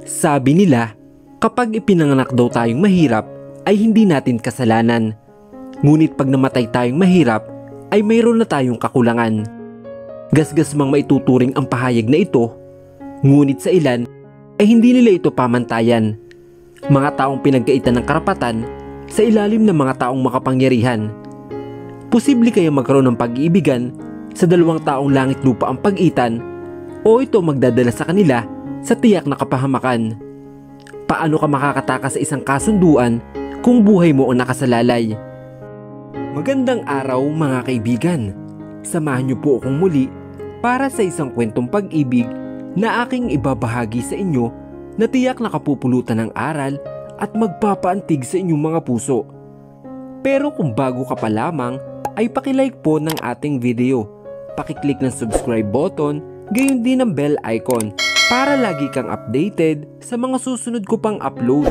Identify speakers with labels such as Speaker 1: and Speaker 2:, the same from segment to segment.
Speaker 1: Sabi nila, kapag ipinanganak daw tayong mahirap ay hindi natin kasalanan. Ngunit pag namatay tayong mahirap ay mayroon na tayong kakulangan. Gasgas mang maituturing ang pahayag na ito, ngunit sa ilan ay hindi nila ito pamantayan. Mga taong pinagkaitan ng karapatan sa ilalim ng mga taong makapangyarihan. Posible kaya magkaroon ng pag-iibigan sa dalawang taong langit lupa ang pagitan o ito magdadala sa kanila sa tiyak na kapahamakan? Paano ka makakatakas sa isang kasunduan kung buhay mo ang nakasalalay? Magandang araw mga kaibigan. Samahan niyo po akong muli para sa isang kwentong pag-ibig na aking ibabahagi sa inyo na tiyak na kapupulutan ng aral at magpapaantig sa inyong mga puso. Pero kung bago ka pa lamang ay pakilike po ng ating video. Pakiclick ng subscribe button, gayon din ang bell icon para lagi kang updated sa mga susunod ko pang upload.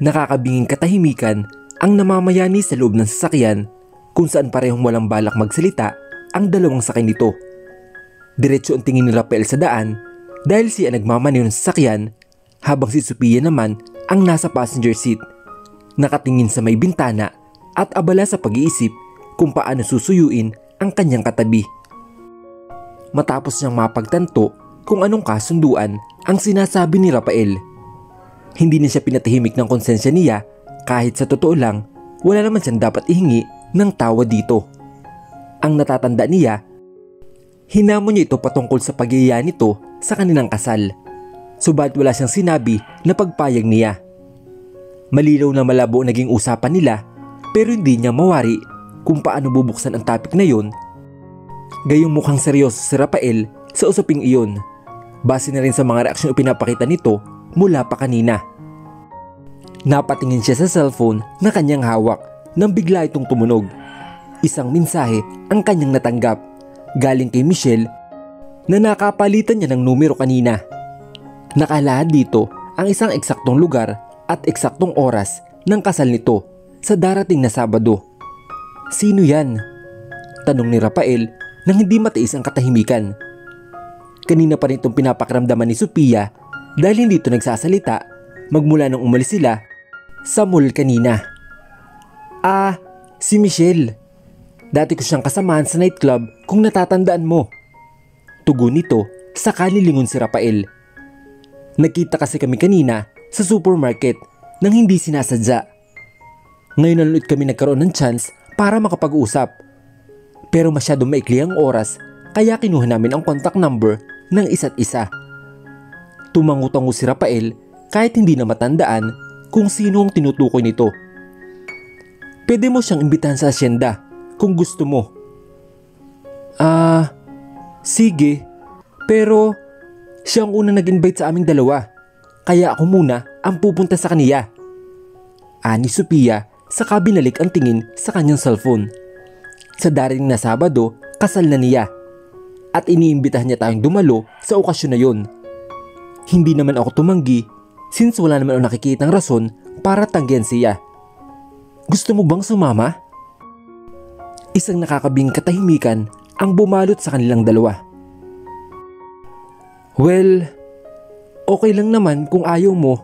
Speaker 1: Nakakabinging katahimikan ang namamayani sa loob ng sasakyan kung saan parehong walang balak magsalita ang dalawang sakay nito. Diretso ang tingin ni Rafael sa daan dahil siya nagmamaneho ng sasakyan habang si Sophia naman ang nasa passenger seat, nakatingin sa may bintana at abala sa pag-iisip kung paano susuyuin ang kanyang katabi. Matapos niyang mapagtanto kung anong kasunduan ang sinasabi ni Rafael, hindi na siya pinatahimik ng konsensya niya kahit sa totoo lang wala naman siyang dapat ihingi ng tawad dito. Ang natatanda niya, hinamon niya ito patungkol sa pagyaya nito sa kanilang kasal, subalit wala siyang sinabi na pagpayag niya. Malinaw na malabo naging usapan nila pero hindi niya mawari kung paano bubuksan ang topic na yon. Gayong mukhang seryoso si Rafael sa usaping iyon, base na rin sa mga reaksyon ipinapakita nito mula pa kanina. Napatingin siya sa cellphone na kanyang hawak nang bigla itong tumunog. Isang mensahe ang kanyang natanggap galing kay Michelle na nakapalitan niya ng numero kanina. Nakalahad dito ang isang eksaktong lugar at eksaktong oras ng kasal nito sa darating na Sabado. Sino yan? Tanong ni Rafael nang hindi matiis ang katahimikan. Kanina pa rin itong pinapakiramdaman ni Sophia dahil hindi ito nagsasalita magmula nang umalis sila sa mall kanina. Si Michelle. Dati ko siyang kasamahan sa nightclub kung natatandaan mo. Tugon nito sa kanilingon si Rafael. Nagkita kasi kami kanina sa supermarket nang hindi sinasadya. Ngayon na ulit kami nagkaroon ng chance para makapag-usap. Pero masyadong maikli ang oras kaya kinuha namin ang contact number ng isa't isa. Tumangutango si Rafael kahit hindi na matandaan kung sino ang tinutukoy nito. Pwede mo siyang imbitahan sa asyenda kung gusto mo. Sige. Pero siya ang una nag-invite sa aming dalawa. Kaya ako muna ang pupunta sa kaniya. Ani Sophia saka binalik ang tingin sa kanyang cellphone. Sa darating na Sabado, kasal na niya. At iniimbitahan niya tayong dumalo sa okasyon na yon. Hindi naman ako tumanggi since wala naman ako nakikitang rason para tanggihan siya. Gusto mo bang sumama? Isang nakakabing katahimikan ang bumalot sa kanilang dalawa. Well, okay lang naman kung ayaw mo.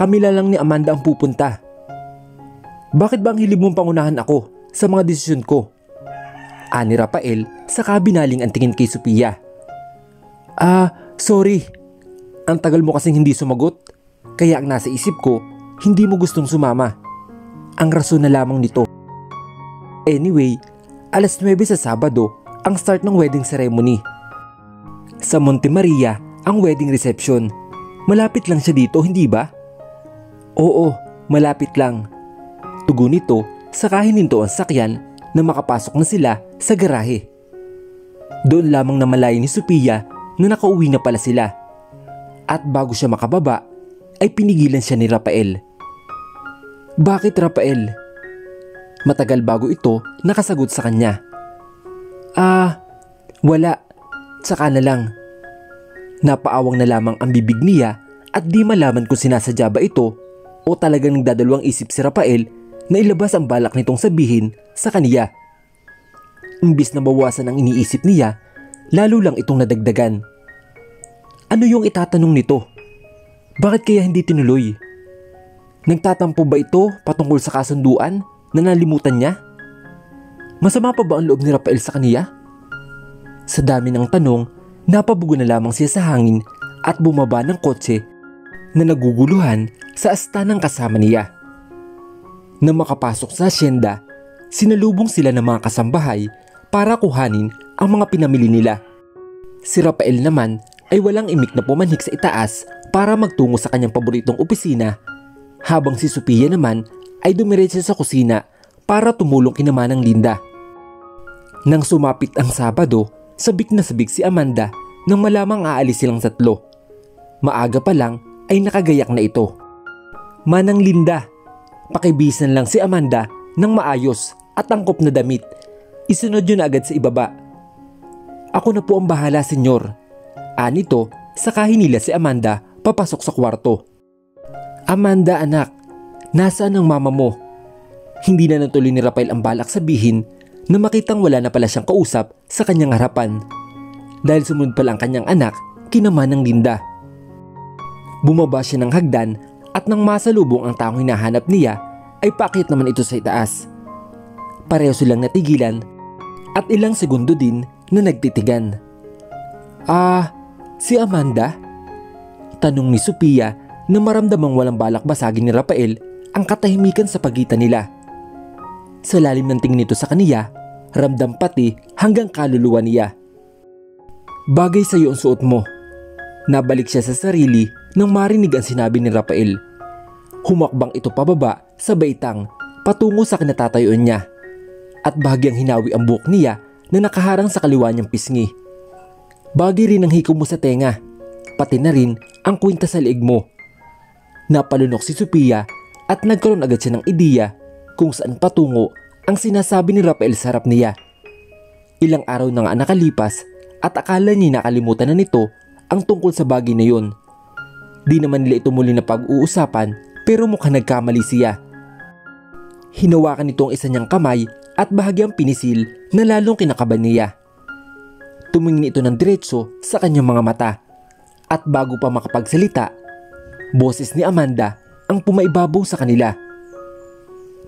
Speaker 1: Kami lang ni Amanda ang pupunta. Bakit ba ang hilig mong pangunahan ako sa mga desisyon ko? Ani Rafael saka binaling ang tingin kay Sophia. Sorry. Ang tagal mo kasing hindi sumagot. Kaya ang nasa isip ko, hindi mo gustong sumama. Ang rason na lamang nito. Anyway, 9:00 sa Sabado ang start ng wedding ceremony. Sa Monte Maria ang wedding reception. Malapit lang siya dito, hindi ba? Oo, malapit lang. Tugon nito saka hininto ang sakyan na makapasok na sila sa garahe. Doon lamang namalayan ni Sophia na nakauwi na pala sila. At bago siya makababa ay pinigilan siya ni Rafael. Bakit Rafael? Matagal bago ito nakasagot sa kanya. Wala. Tsaka na lang. Napaawang na lamang ang bibig niya at di malaman kung sinasadya ba ito o talagang nagdadalawang isip si Rafael na ilabas ang balak nitong sabihin sa kaniya. Imbis na bawasan ang iniisip niya, lalo lang itong nadagdagan. Ano yung itatanong nito? Bakit kaya hindi tinuloy? Nagtatampo ba ito patungkol sa kasunduan na nalimutan niya? Masama pa ba ang loob ni Rafael sa kaniya? Sa dami ng tanong, napabugo na lamang siya sa hangin at bumaba ng kotse na naguguluhan sa astanang kasama niya. Nang makapasok sa asyenda, sinalubong sila ng mga kasambahay para kuhanin ang mga pinamili nila. Si Rafael naman ay walang imik na pumanhik sa itaas para magtungo sa kanyang paboritong opisina, habang si Sophia naman ay dumiretso sa kusina para tumulong kina Manang Linda. Nang sumapit ang Sabado, sabik na sabik si Amanda nang malamang aalis silang tatlo. Maaga pa lang ay nakagayak na ito. Manang Linda, pakibisan lang si Amanda ng maayos at angkop na damit. Isunod yun agad sa ibaba. Ako na po ang bahala, senyor. Anito, saka hinila si Amanda papasok sa kwarto. Amanda anak, nasaan ang mama mo? Hindi na natuloy ni Rafael ang balak sabihin na makitang wala na pala siyang kausap sa kanyang harapan. Dahil sumunod pala ang kanyang anak, kina Manang Linda. Bumaba siya ng hagdan at nang masalubong ang taong hinahanap niya ay paakyat naman ito sa itaas. Pareho silang natigilan at ilang segundo din na nagtitigan. Si Amanda? Tanong ni Sophia na maramdamang walang balak basagin ni Rafael ang katahimikan sa pagitan nila. Sa lalim ng tingin nito sa kaniya, ramdam pati hanggang kaluluwa niya. Bagay sa iyo ang suot mo. Nabalik siya sa sarili nang marinig ang sinabi ni Rafael. Humakbang ito pababa sa baitang patungo sa kinatatayuan niya at bahagyang hinawi ang buhok niya na nakaharang sa kaliwa niyang pisngi. Bagay rin ang hiko mo sa tenga, pati na rin ang kwinta sa leeg mo. Napalunok si Sophia at nagkaroon agad siya ng ideya kung saan patungo ang sinasabi ni Rafael sa harap niya. Ilang araw na nga nakalipas at akala niya nakalimutan na nito ang tungkol sa bagay na yun. Di naman nila ito muli na pag-uusapan pero mukhang nagkamali siya. Hinawakan nito ang isa niyang kamay at bahagyang pinisil na lalong kinakaban niya. Tumingin ito ng diretso sa kanyang mga mata at bago pa makapagsalita, boses ni Amanda ang pumaibabaw sa kanila.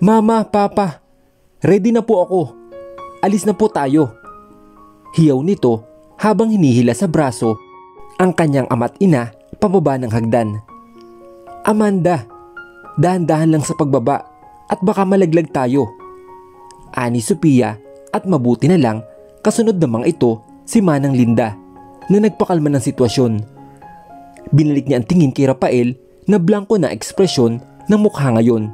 Speaker 1: Mama, Papa, ready na po ako. Alis na po tayo. Hiyaw nito habang hinihila sa braso ang kanyang ama't ina pababa ng hagdan. Amanda, dahan-dahan lang sa pagbaba at baka malaglag tayo. Ani Sophia at mabuti na lang kasunod namang ito si Manang Linda na nagpakalma ng sitwasyon. Binalik niya ang tingin kay Rafael na blanko na ekspresyon ng mukha ngayon.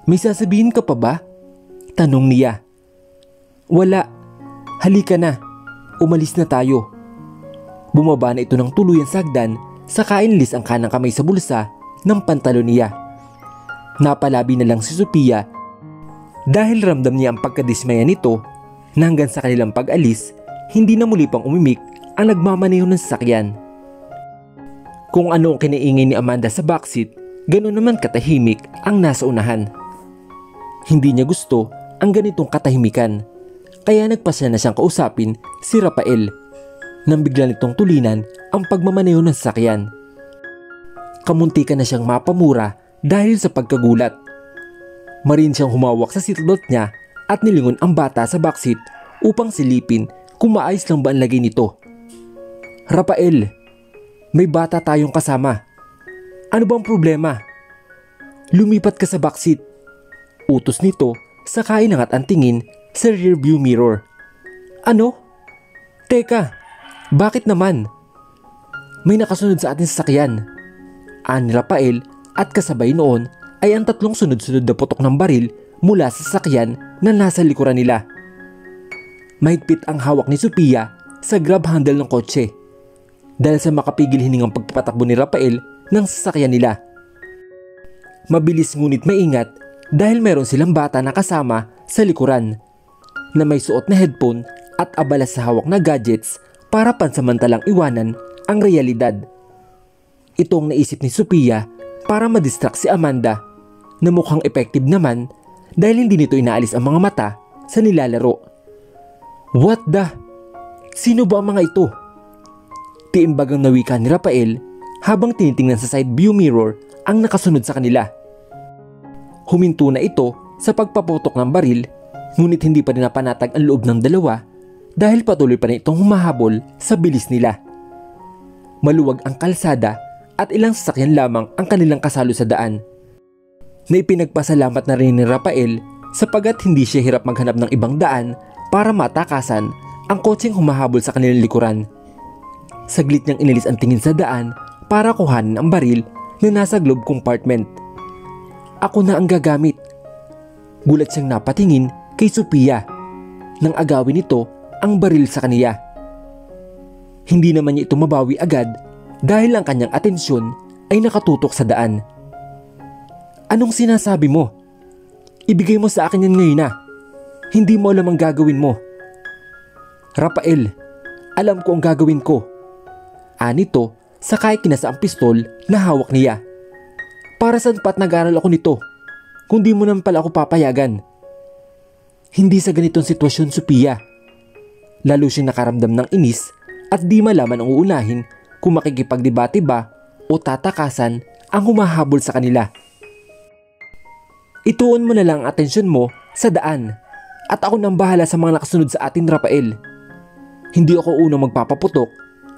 Speaker 1: May sasabihin ka pa ba? Tanong niya. Wala. Halika na. Umalis na tayo. Bumaba na ito ng tuluyan sa hagdan saka inlis ang kanang kamay sa bulsa ng pantalon niya. Napalabi na lang si Sophia dahil ramdam niya ang pagkadismaya nito na hanggang sa kanilang pag-alis, hindi na muli pang umimik ang nagmamaneho ng sasakyan. Kung ano ang kinaingay ni Amanda sa backseat, ganoon naman katahimik ang nasa unahan. Hindi niya gusto ang ganitong katahimikan, kaya nagpasya na siyang kausapin si Rafael nang bigla nitong tulinan ang pagmamaneho ng sasakyan. Kamuntikan na siyang mapamura dahil sa pagkagulat. Marin siyang humawak sa seatbelt niya at nilingon ang bata sa backseat upang silipin kung maayos lang ba ang lagay nito. Rafael, may bata tayong kasama. Ano bang problema? Lumipat ka sa backseat. Utos nito saka inangat ang tingin sa rearview mirror. Ano? Teka, bakit naman? May nakasunod sa ating sasakyan. Ani Rafael at kasabay noon ay ang tatlong sunod-sunod na putok ng baril mula sa sasakyan na nasa likuran nila. Mahigpit ang hawak ni Sophia sa grab handle ng kotse dahil sa makapigil hiningang pagpapatakbo ni Rafael ng sasakyan nila. Mabilis ngunit maingat dahil meron silang bata na kasama sa likuran na may suot na headphone at abala sa hawak na gadgets para pansamantalang iwanan ang realidad. Ito ang naisip ni Sophia para madistract si Amanda na mukhang effective naman dahil hindi nito inaalis ang mga mata sa nilalaro. What the? Sino ba ang mga ito? Tiimbagang nawika ni Rafael habang tinitingnan sa side view mirror ang nakasunod sa kanila. Huminto na ito sa pagpaputok ng baril, ngunit hindi pa rin napanatag ang loob ng dalawa dahil patuloy pa rin itong humahabol sa bilis nila. Maluwag ang kalsada at ilang sasakyan lamang ang kanilang kasalo sa daan, na ipinagpasalamat na rin ni Rafael sapagat hindi siya hirap maghanap ng ibang daan para matakasan ang kotseng humahabol sa kanilang likuran. Saglit niyang inilis ang tingin sa daan para kuhanin ang baril na nasa glove compartment. Ako na ang gagamit. Gulat siyang napatingin kay Sophia nang agawin nito ang baril sa kaniya. Hindi naman niya ito mabawi agad dahil ang kanyang atensyon ay nakatutok sa daan. Anong sinasabi mo? Ibigay mo sa akin yan ngayon na. Hindi mo alam ang gagawin mo. Rafael, alam ko ang gagawin ko. Anito, sakay kinasa ang pistol na hawak niya. Para saan pa't nag-aral ako nito? Kung di mo naman pala ako papayagan. Hindi sa ganitong sitwasyon, Sophia. Lalo siyang nakaramdam ng inis at di malaman ang uunahin kung makikipagdebate ba o tatakasan ang humahabol sa kanila. Ituon mo na lang ang atensyon mo sa daan at ako nang bahala sa mga nakasunod sa atin, Rafael. Hindi ako unang magpapaputok,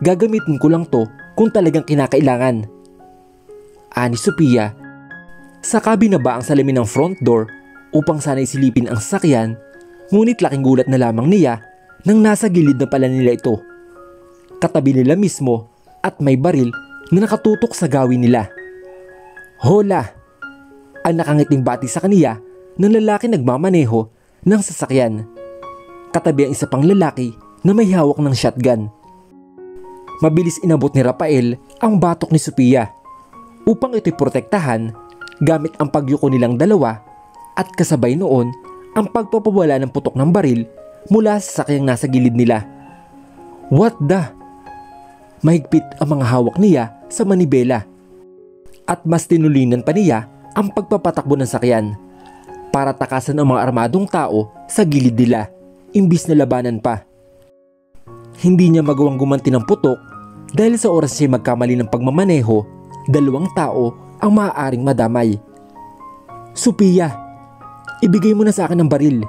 Speaker 1: gagamitin ko lang to kung talagang kinakailangan. Ani Sophia, saka binaba ang salamin ng front door upang sana'y silipin ang sasakyan, ngunit laking gulat na lamang niya nang nasa gilid na pala nila ito. Katabi nila mismo at may baril na nakatutok sa gawin nila. Hola! Ang nakangiting bati sa kaniya ng lalaki nagmamaneho ng sasakyan. Katabi ang isa pang lalaki na may hawak ng shotgun. Mabilis inabot ni Rafael ang batok ni Sophia upang ito'y protektahan gamit ang pagyuko nilang dalawa at kasabay noon ang pagpapawala ng putok ng baril mula sa sasakyang nasa gilid nila. What the? Mahigpit ang mga hawak niya sa manibela at mas tinulinan pa niya ang pagpapatakbo ng sakyan para takasan ang mga armadong tao sa gilid nila imbis na labanan pa. Hindi niya magawang gumanti ng putok dahil sa oras siya magkamali ng pagmamaneho, dalawang tao ang maaaring madamay. Sophia, ibigay mo na sa akin ang baril.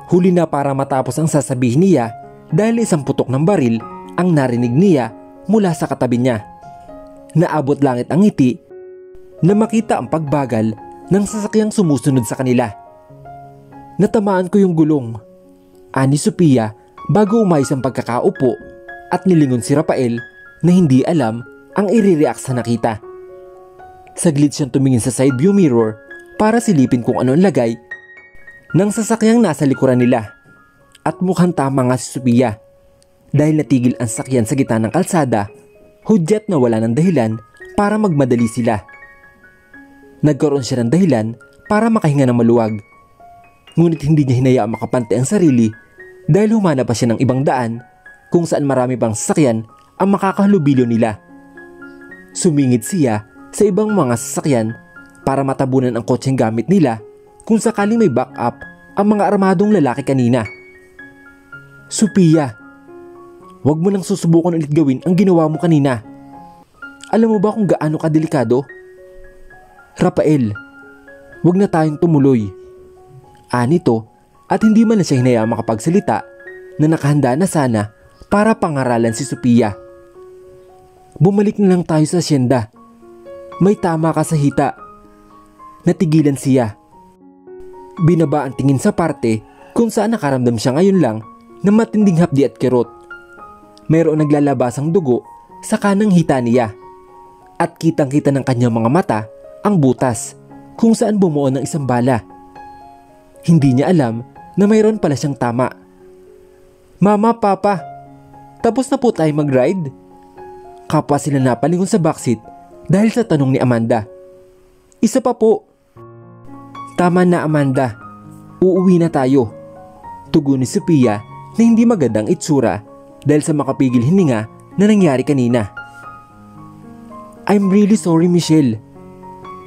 Speaker 1: Huli na para matapos ang sasabihin niya dahil isang putok ng baril ang narinig niya mula sa katabi niya. Naabot langit ang ngiti na makita ang pagbagal ng sasakyang sumusunod sa kanila. Natamaan ko yung gulong, ani Sophia bago umayos ang pagkakaupo at nilingon si Rafael na hindi alam ang i-react sa nakita. Saglit siyang tumingin sa side view mirror para silipin kung ano ang lagay ng sasakyang nasa likuran nila at mukhang tama nga si Sophia dahil natigil ang sakyan sa gitna ng kalsada, hudyat na wala ng dahilan para magmadali sila. Nagkaroon siya ng dahilan para makahinga ng maluwag, ngunit hindi niya hinayaang makapante ang sarili dahil humanap pa siya ng ibang daan kung saan marami pang sasakyan ang makakahalubilo nila. Sumingit siya sa ibang mga sasakyan para matabunan ang kotseng gamit nila kung sakaling may backup ang mga armadong lalaki kanina. Sophia, wag mo nang susubukan ulit gawin ang ginawa mo kanina. Alam mo ba kung gaano kadelikado? Rafael, wag na tayong tumuloy. Anito at hindi man na siya hinayaang makapagsalita na nakahanda na sana para pangaralan si Sophia. Bumalik na lang tayo sa asyenda. May tama ka sa hita. Natigilan siya. Binaba ang tingin sa parte kung saan nakaramdam siya ngayon lang na matinding hapdi at kirot. Mayroong naglalabasang dugo sa kanang hita niya at kitang-kita ng kanyang mga mata ang butas kung saan bumuo ng isang bala. Hindi niya alam na mayroon pala siyang tama. Mama, Papa, tapos na po tayo mag-ride? Kapwa sila napalingon sa backseat dahil sa tanong ni Amanda. Isa pa po. Tama na, Amanda. Uuwi na tayo. Tugon ni Sophia na hindi magandang itsura dahil sa makapigil hininga na nangyari kanina. I'm really sorry, Michelle.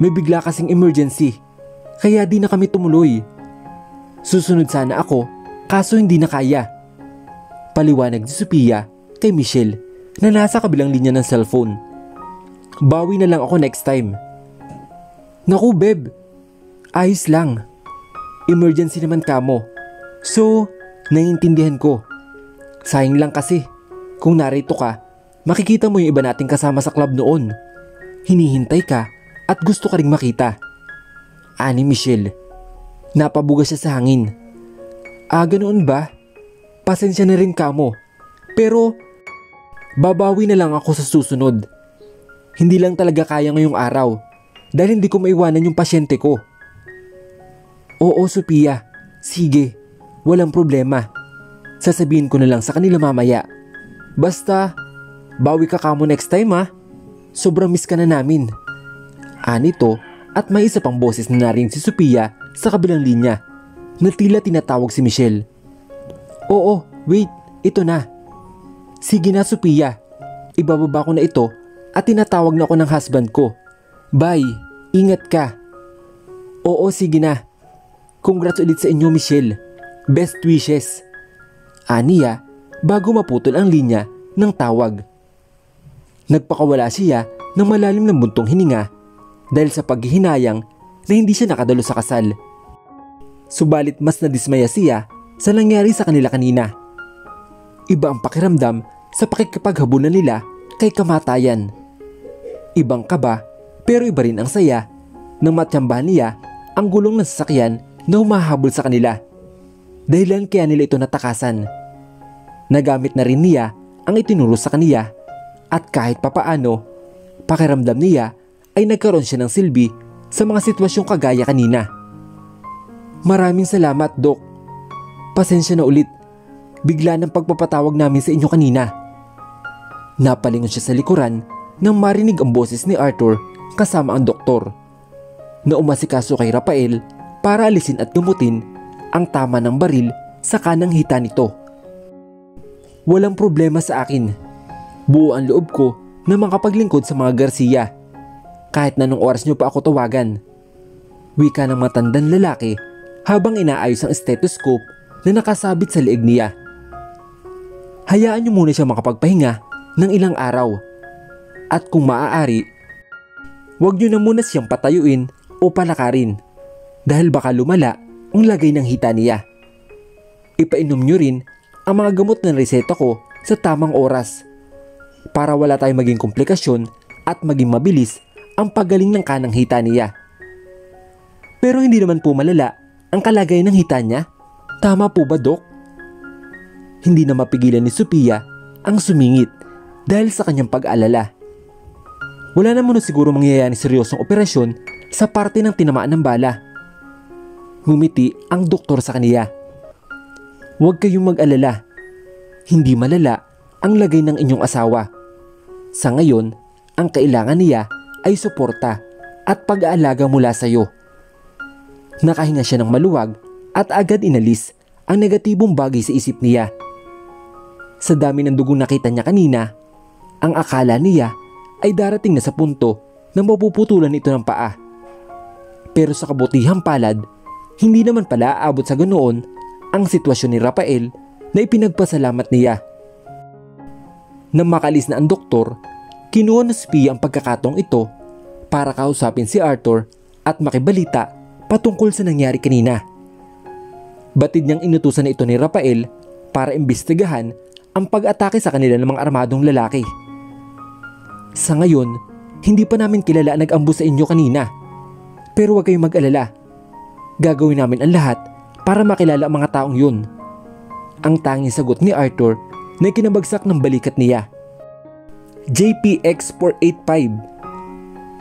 Speaker 1: May bigla kasing emergency, kaya di na kami tumuloy. Susunod sana ako, kaso hindi na kaya. Paliwanag ni Sophia kay Michelle na nasa kabilang linya ng cellphone. Bawi na lang ako next time. Naku Beb, ayos lang. Emergency naman kamo. So, naiintindihan ko. Sayang lang kasi, kung narito ka, makikita mo yung iba nating kasama sa club noon. Hinihintay ka at gusto ka ring makita. Ani Michelle. Napabuga siya sa hangin. Ganoon ba? Pasensya na rin kamo. Pero, babawi na lang ako sa susunod. Hindi lang talaga kaya ngayong araw dahil hindi ko maiwanan yung pasyente ko. Oo Sophia, sige, walang problema. Sasabihin ko na lang sa kanila mamaya. Basta, bawi ka kamo next time ha. Sobrang miss ka na namin. Anito at may isa pang boses na narinig si Sophia sa kabilang linya na tila tinatawag si Michelle. Oo, wait, ito na. Sige na Sophia, ibababa ko na ito at tinatawag na ako ng husband ko. Bye, ingat ka. Oo, sige na. Congrats ulit sa inyo Michelle. Best wishes. Aniya bago maputol ang linya ng tawag. Nagpakawala siya ng malalim ng buntong hininga dahil sa paghihinayang na hindi siya nakadalo sa kasal. Subalit mas nadismaya siya sa nangyari sa kanila kanina. Iba ang pakiramdam sa pakikipaghabulan nila kay kamatayan. Ibang kaba pero iba rin ang saya nang matsambahan niya ang gulong ng sasakyan na humahabol sa kanila. Dahilan kaya nila ito natakasan. Nagamit na rin niya ang itinuro sa kaniya at kahit papaano, pakiramdam niya ay nagkaroon siya ng silbi sa mga sitwasyong kagaya kanina. Maraming salamat Dok. Pasensya na ulit. Bigla ng pagpapatawag namin sa inyo kanina. Napalingon siya sa likuran nang marinig ang boses ni Arthur kasama ang doktor na umasikaso kay Rafael para alisin at gumutin ang tama ng baril sa kanang hita nito. Walang problema sa akin. Buo ang loob ko na makapaglingkod sa mga Garcia. Kahit na nung oras nyo pa ako tawagan. Wika ng matandang lalaki habang inaayos ang stethoscope na nakasabit sa leeg niya. Hayaan nyo muna siya makapagpahinga ng ilang araw. At kung maaari, huwag nyo na muna siyang patayuin o palakarin dahil baka lumala ang lagay ng hita niya. Ipainom nyo rin ang mga gamot na reseta ko sa tamang oras para wala tayong maging komplikasyon at maging mabilis ang paggaling ng kanang hita niya. Pero hindi naman po malala ang kalagayan ng hita niya. Tama po ba Dok? Hindi na mapigilan ni Sophia ang sumingit dahil sa kanyang pag-alala. Wala naman siguro mangyayari seryosong operasyon sa parte ng tinamaan ng bala. Ngumiti ang doktor sa kaniya. Huwag kayong mag-alala. Hindi malala ang lagay ng inyong asawa. Sa ngayon, ang kailangan niya ay suporta at pag-aalaga mula sa iyo. Nakahinga siya ng maluwag at agad inalis ang negatibong bagay sa isip niya. Sa dami ng dugong nakita niya kanina, ang akala niya ay darating na sa punto na mapuputulan ito ng paa. Pero sa kabutihang palad, hindi naman pala aabot sa ganoon ang sitwasyon ni Rafael na ipinagpasalamat niya. Nang makalis na ang doktor, kinuha ni Sophia ang pagkakataong ito para kausapin si Arthur at makibalita patungkol sa nangyari kanina. Batid niyang inutusan na ito ni Rafael para imbestigahan ang pag-atake sa kanila ng mga armadong lalaki. Sa ngayon, hindi pa namin kilala ang nag-ambush sa inyo kanina. Pero huwag kayong mag-alala. Gagawin namin ang lahat para makilala ang mga taong yun. Ang tanging sagot ni Arthur na kinabagsak ng balikat niya. JPX485.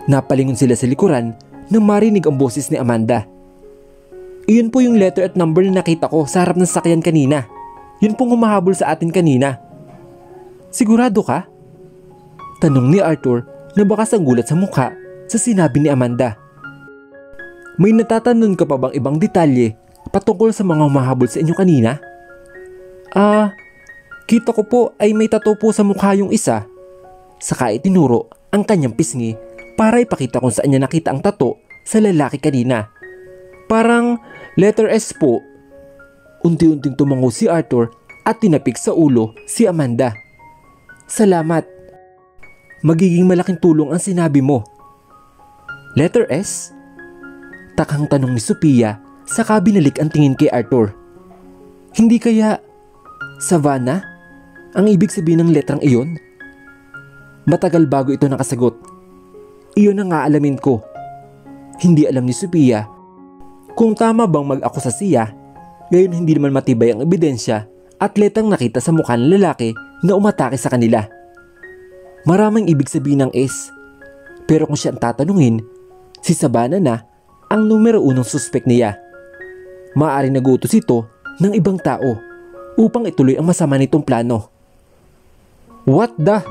Speaker 1: Napalingon sila sa likuran nang marinig ang boses ni Amanda. Iyon po yung letter at number na nakita ko sa harap ng sakyan kanina. Yun pong humahabol sa atin kanina. Sigurado ka? Tanong ni Arthur na bakas ang gulat sa mukha sa sinabi ni Amanda. May natatanong ka pa bang ibang detalye patungkol sa mga humahabol sa inyo kanina? Kita ko po ay may tattoo po sa mukha yung isa. Saka itinuro ang kanyang pisngi para ipakita kung saan niya nakita ang tato sa lalaki kanina. Parang letter S po. Unti-unting tumango si Arthur at tinapik sa ulo si Amanda. Salamat. Magiging malaking tulong ang sinabi mo. Letter S? Takang tanong ni Sophia saka binalik ang tingin kay Arthur. Hindi kaya Savannah ang ibig sabihin ng letrang iyon? Matagal bago ito nakasagot. Iyon ang aalamin ko. Hindi alam ni Sophia kung tama bang mag-akusa siya, gayon hindi naman matibay ang ebidensya at letang nakita sa mukha ng lalaki na umatake sa kanila. Maraming ibig sabihin ng S, pero kung siya ang tatanungin, si Savannah na ang numero 1 suspect niya. Maaaring nag-uutos ito ng ibang tao upang ituloy ang masama nitong plano. What the?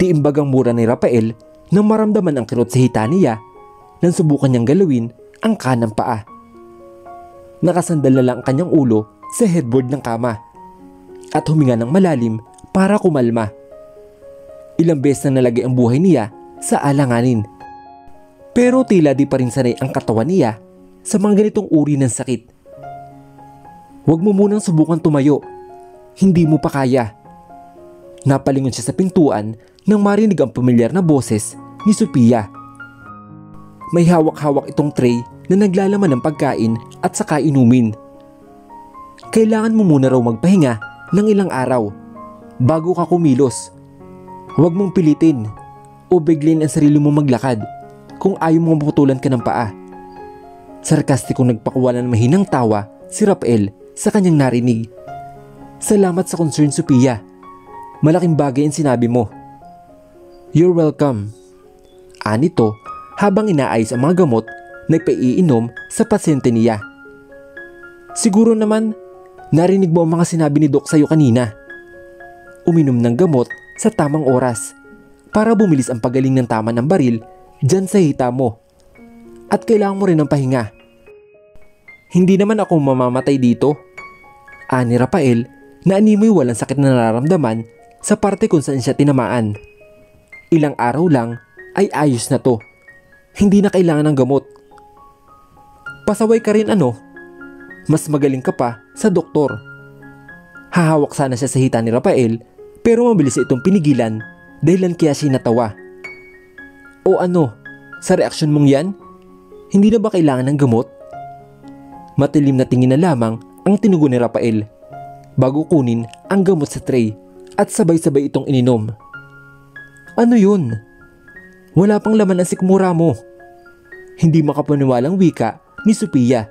Speaker 1: Tiimbag ang mura ni Rafael nang maramdaman ang kirot sa hita niya nang subukan niyang galawin ang kanang paa. Nakasandal na lang ang kanyang ulo sa headboard ng kama at huminga ng malalim para kumalma. Ilang beses na nalagay ang buhay niya sa alanganin. Pero tila di pa rin sanay ang katawan niya sa mga ganitong uri ng sakit. Huwag mo munang subukan tumayo. Hindi mo pa kaya. Napalingon siya sa pintuan nang marinig ang pamilyar na boses ni Sophia. May hawak-hawak itong tray na naglalaman ng pagkain at saka inumin. Kailangan mo muna raw magpahinga ng ilang araw bago ka kumilos. Huwag mong pilitin o biglain ang sarili mo maglakad kung ayaw mong maputulan ka ng paa. Sarkastikong nagpakuwala ng mahinang tawa si Rafael sa kanyang narinig. Salamat sa concern, Sophia. Malaking bagay ang sinabi mo. You're welcome. Anito habang inaayos ang mga gamot na ipaiinom sa pasyente niya. Siguro naman narinig mo ang mga sinabi ni Doc sa'yo kanina. Uminom ng gamot sa tamang oras para bumilis ang pagaling ng tama ng baril dyan sa hita mo. At kailangan mo rin ng pahinga. Hindi naman ako mamamatay dito. Ani Rafael na animoy walang sakit na nararamdaman sa parte kung saan siya tinamaan. Ilang araw lang ay ayos na to. Hindi na kailangan ng gamot. Pasaway ka rin ano? Mas magaling ka pa sa doktor. Hahawak sana siya sa hita ni Rafael pero mabilis itong pinigilan dahilan kaya siya natawa. O ano, sa reaksyon mong yan, hindi na ba kailangan ng gamot? Matilim na tingin na lamang ang tinugon ni Rafael bago kunin ang gamot sa tray at sabay-sabay itong ininom. Ano yun? Wala pang laman ang sikmura mo. Hindi makapaniwalang wika ni Sophia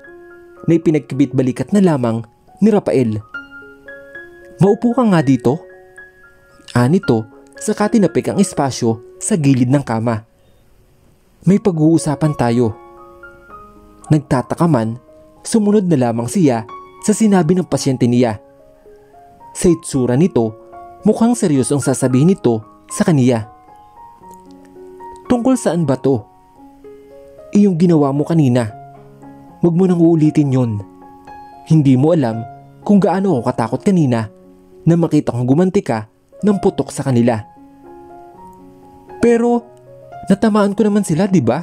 Speaker 1: na ipinagkibit balikat na lamang ni Rafael. Maupo ka nga dito. Anito saka tinapik ang espasyo sa gilid ng kama. May pag-uusapan tayo. Nagtataka man, sumunod na lamang siya sa sinabi ng pasyente niya. Sa itsura nito, mukhang seryoso ang sasabihin nito sa kaniya. Tungkol saan ba to? Iyong ginawa mo kanina. Huwag mo nang uulitin yon. Hindi mo alam kung gaano ako katakot kanina na makita kong gumanti ka ng putok sa kanila. Pero natamaan ko naman sila, di ba?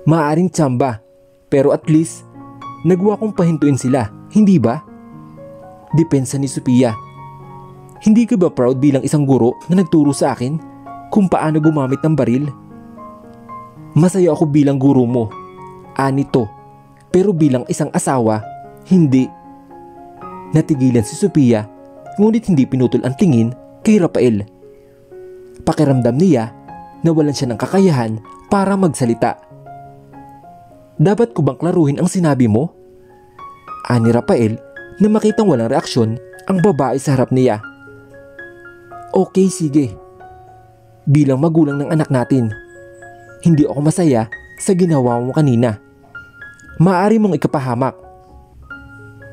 Speaker 1: Maaaring tsamba, pero at least nagawa kong pahintuin sila, hindi ba? Depensa ni Sophia. Hindi ka ba proud bilang isang guro na nagturo sa akin kung paano gumamit ng baril? Masaya ako bilang guro mo, Anito, pero bilang isang asawa, hindi. Natigilan si Sophia, ngunit hindi pinutol ang tingin kay Rafael. Pakiramdam niya na walan siya ng kakayahan para magsalita. Dapat ko bang klaruhin ang sinabi mo? Ani Rafael na makitang walang reaksyon ang babae sa harap niya. Okay, sige. Bilang magulang ng anak natin, hindi ako masaya sa ginawa mo kanina. Maaari mong ikapahamak.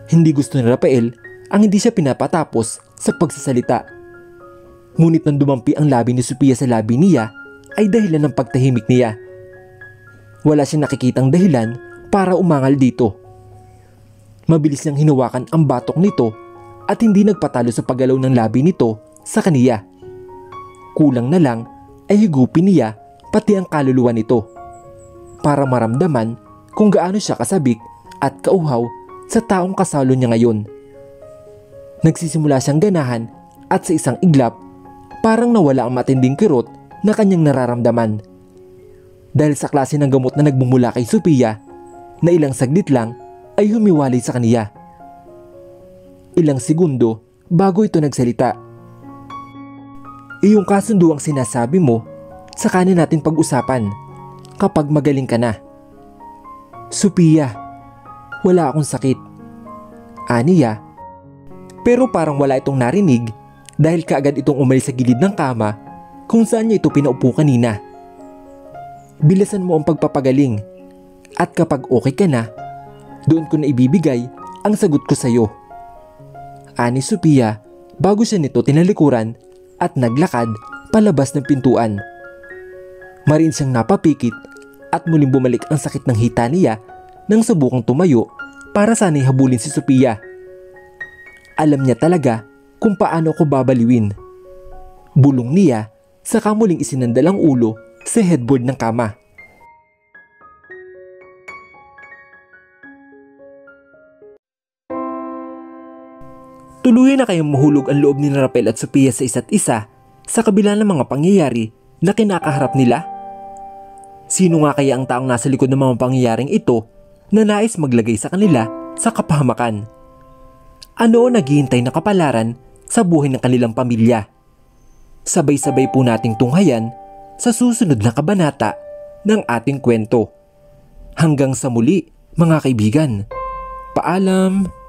Speaker 1: Hindi gusto ni Rafael ang hindi siya pinapatapos sa pagsasalita. Ngunit nang dumampi ang labi ni Sophia sa labi niya ay dahilan ng pagtahimik niya. Wala siyang nakikitang dahilan para umangal dito. Mabilis niyang hinawakan ang batok nito at hindi nagpatalo sa paggalaw ng labi nito sa kaniya. Kulang na lang ay higupin niya pati ang kaluluwa nito para maramdaman kung gaano siya kasabik at kauhaw sa taong kasalo niya ngayon. Nagsisimula siyang ganahan at sa isang iglap, parang nawala ang matinding kirot na kanyang nararamdaman. Dahil sa klase ng gamot na nagmumula kay Sophia na ilang saglit lang ay humiwalay sa kaniya. Ilang segundo bago ito nagsalita. Iyong kasunduang sinasabi mo, saka na natin pag-usapan kapag magaling ka na. Sophia, wala akong sakit. Aniya, pero parang wala itong narinig dahil kaagad itong umalis sa gilid ng kama kung saan niya ito pinaupo kanina. Bilisan mo ang pagpapagaling at kapag okay ka na, doon ko na ibibigay ang sagot ko sa iyo. Ani Sophia bago siya nito tinalikuran at naglakad palabas ng pintuan. Marin siyang napapikit at muling bumalik ang sakit ng hita niya nang subukang tumayo para sana'y habulin si Sophia. Alam niya talaga kung paano ko babaliwin. Bulong niya saka muling isinandal ang ulo sa headboard ng kama. Tuluyan na kayong mahulog ang loob ni Raphael at Sophia sa isa't isa sa kabila ng mga pangyayari na kinakaharap nila. Sino nga kaya ang taong nasa likod ng mga pangyayaring ito na nais maglagay sa kanila sa kapahamakan? Ano ang naghihintay na kapalaran sa buhay ng kanilang pamilya? Sabay-sabay po nating tunghayan sa susunod na kabanata ng ating kwento. Hanggang sa muli mga kaibigan. Paalam!